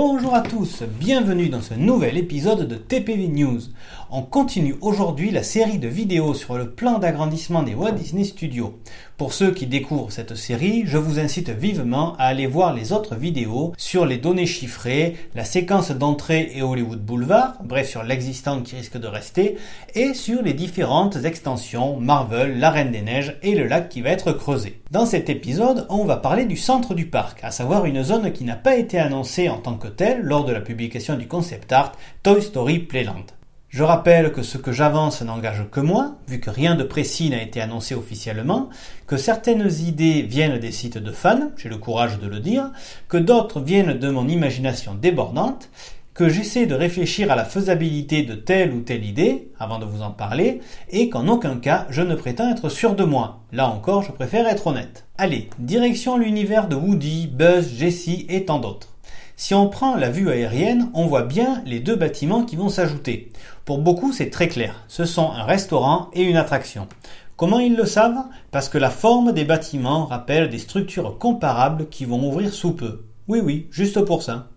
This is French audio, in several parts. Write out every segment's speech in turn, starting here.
Bonjour à tous, bienvenue dans ce nouvel épisode de TPV News. On continue aujourd'hui la série de vidéos sur le plan d'agrandissement des Walt Disney Studios. Pour ceux qui découvrent cette série, je vous incite vivement à aller voir les autres vidéos sur les données chiffrées, la séquence d'entrée et Hollywood Boulevard, bref sur l'existant qui risque de rester, et sur les différentes extensions Marvel, la Reine des Neiges et le lac qui va être creusé. Dans cet épisode, on va parler du centre du parc, à savoir une zone qui n'a pas été annoncée en tant que telle lors de la publication du concept art Toy Story Playland. Je rappelle que ce que j'avance n'engage que moi, vu que rien de précis n'a été annoncé officiellement, que certaines idées viennent des sites de fans, j'ai le courage de le dire, que d'autres viennent de mon imagination débordante, que j'essaie de réfléchir à la faisabilité de telle ou telle idée, avant de vous en parler, et qu'en aucun cas je ne prétends être sûr de moi. Là encore, je préfère être honnête. Allez, direction l'univers de Woody, Buzz, Jessie et tant d'autres. Si on prend la vue aérienne, on voit bien les deux bâtiments qui vont s'ajouter. Pour beaucoup, c'est très clair. Ce sont un restaurant et une attraction. Comment ils le savent ? Parce que la forme des bâtiments rappelle des structures comparables qui vont ouvrir sous peu. Oui, juste pour ça.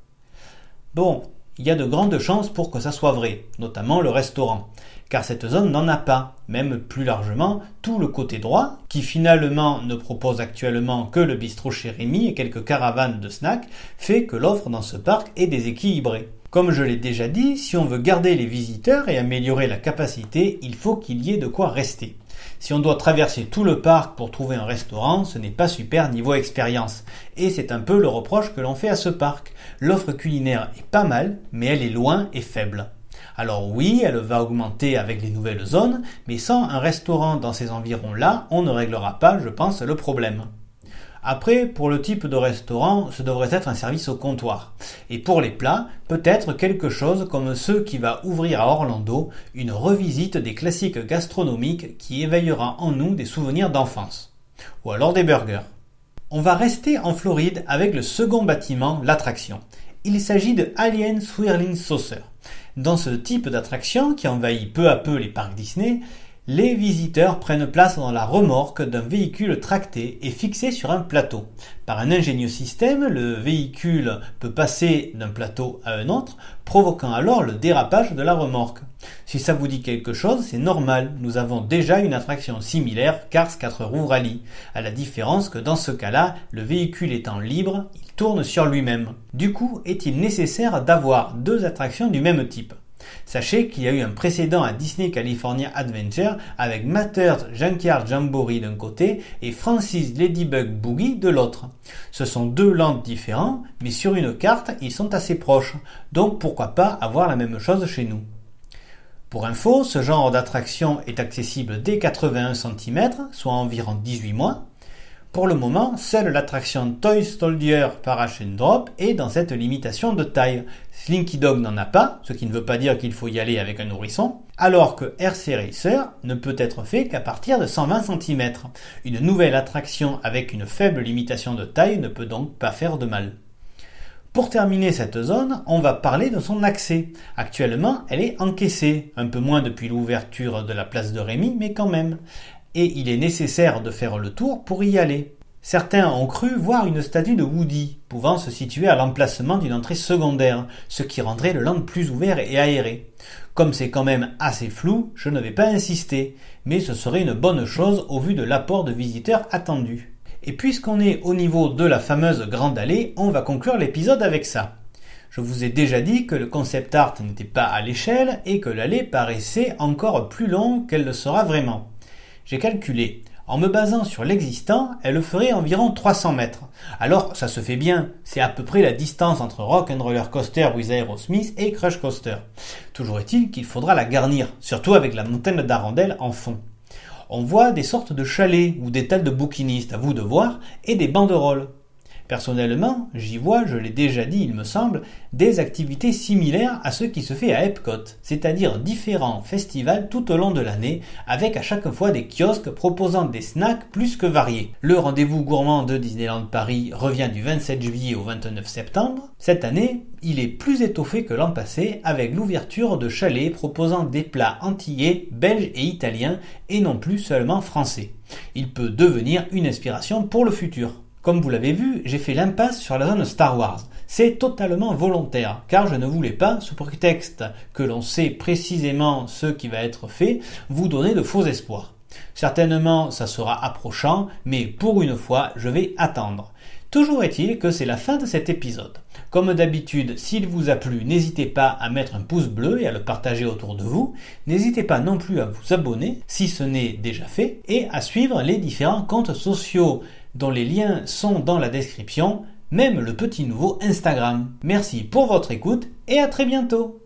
Bon, il y a de grandes chances pour que ça soit vrai, notamment le restaurant. Car cette zone n'en a pas, même plus largement, tout le côté droit, qui finalement ne propose actuellement que le bistrot chez Rémi et quelques caravanes de snacks, fait que l'offre dans ce parc est déséquilibrée. Comme je l'ai déjà dit, si on veut garder les visiteurs et améliorer la capacité, il faut qu'il y ait de quoi rester. Si on doit traverser tout le parc pour trouver un restaurant, ce n'est pas super niveau expérience. Et c'est un peu le reproche que l'on fait à ce parc. L'offre culinaire est pas mal, mais elle est loin et faible. Alors oui, elle va augmenter avec les nouvelles zones, mais sans un restaurant dans ces environs-là, on ne réglera pas, je pense, le problème. Après, pour le type de restaurant, ce devrait être un service au comptoir. Et pour les plats, peut-être quelque chose comme ceux qui va ouvrir à Orlando, une revisite des classiques gastronomiques qui éveillera en nous des souvenirs d'enfance. Ou alors des burgers. On va rester en Floride avec le second bâtiment, l'attraction. Il s'agit de Alien Swirling Saucer. Dans ce type d'attraction qui envahit peu à peu les parcs Disney, les visiteurs prennent place dans la remorque d'un véhicule tracté et fixé sur un plateau. Par un ingénieux système, le véhicule peut passer d'un plateau à un autre, provoquant alors le dérapage de la remorque. Si ça vous dit quelque chose, c'est normal, nous avons déjà une attraction similaire, Cars 4 roues Rally, à la différence que dans ce cas-là, le véhicule étant libre, il tourne sur lui-même. Du coup, est-il nécessaire d'avoir deux attractions du même type ? Sachez qu'il y a eu un précédent à Disney California Adventure avec Matter's Junkyard Jamboree d'un côté et Francis Ladybug Boogie de l'autre. Ce sont deux lands différents, mais sur une carte, ils sont assez proches, donc pourquoi pas avoir la même chose chez nous. Pour info, ce genre d'attraction est accessible dès 81 cm, soit environ 18 mois. Pour le moment, seule l'attraction Toy Soldier Parachute Drop est dans cette limitation de taille. Slinky Dog n'en a pas, ce qui ne veut pas dire qu'il faut y aller avec un nourrisson, alors que RC Racer ne peut être fait qu'à partir de 120 cm. Une nouvelle attraction avec une faible limitation de taille ne peut donc pas faire de mal. Pour terminer cette zone, on va parler de son accès. Actuellement, elle est encaissée, un peu moins depuis l'ouverture de la place de Rémi, mais quand même. Et il est nécessaire de faire le tour pour y aller. Certains ont cru voir une statue de Woody, pouvant se situer à l'emplacement d'une entrée secondaire, ce qui rendrait le land plus ouvert et aéré. Comme c'est quand même assez flou, je ne vais pas insister, mais ce serait une bonne chose au vu de l'apport de visiteurs attendu. Et puisqu'on est au niveau de la fameuse grande allée, on va conclure l'épisode avec ça. Je vous ai déjà dit que le concept art n'était pas à l'échelle et que l'allée paraissait encore plus longue qu'elle le sera vraiment. J'ai calculé. En me basant sur l'existant, elle ferait environ 300 mètres. Alors, ça se fait bien. C'est à peu près la distance entre Rock and Roller Coaster with Aerosmith et Crush Coaster. Toujours est-il qu'il faudra la garnir, surtout avec la montagne d'Arendelle en fond. On voit des sortes de chalets ou des tentes de bouquinistes, à vous de voir, et des banderoles. Personnellement, j'y vois, je l'ai déjà dit il me semble, des activités similaires à ce qui se fait à Epcot, c'est-à-dire différents festivals tout au long de l'année, avec à chaque fois des kiosques proposant des snacks plus que variés. Le rendez-vous gourmand de Disneyland Paris revient du 27 juillet au 29 septembre. Cette année, il est plus étoffé que l'an passé, avec l'ouverture de chalets proposant des plats antillais, belges et italiens, et non plus seulement français. Il peut devenir une inspiration pour le futur. Comme vous l'avez vu, j'ai fait l'impasse sur la zone Star Wars. C'est totalement volontaire, car je ne voulais pas, sous prétexte que l'on sait précisément ce qui va être fait, vous donner de faux espoirs. Certainement, ça sera approchant, mais pour une fois, je vais attendre. Toujours est-il que c'est la fin de cet épisode. Comme d'habitude, s'il vous a plu, n'hésitez pas à mettre un pouce bleu et à le partager autour de vous. N'hésitez pas non plus à vous abonner, si ce n'est déjà fait, et à suivre les différents comptes sociaux, dont les liens sont dans la description, même le petit nouveau Instagram. Merci pour votre écoute et à très bientôt.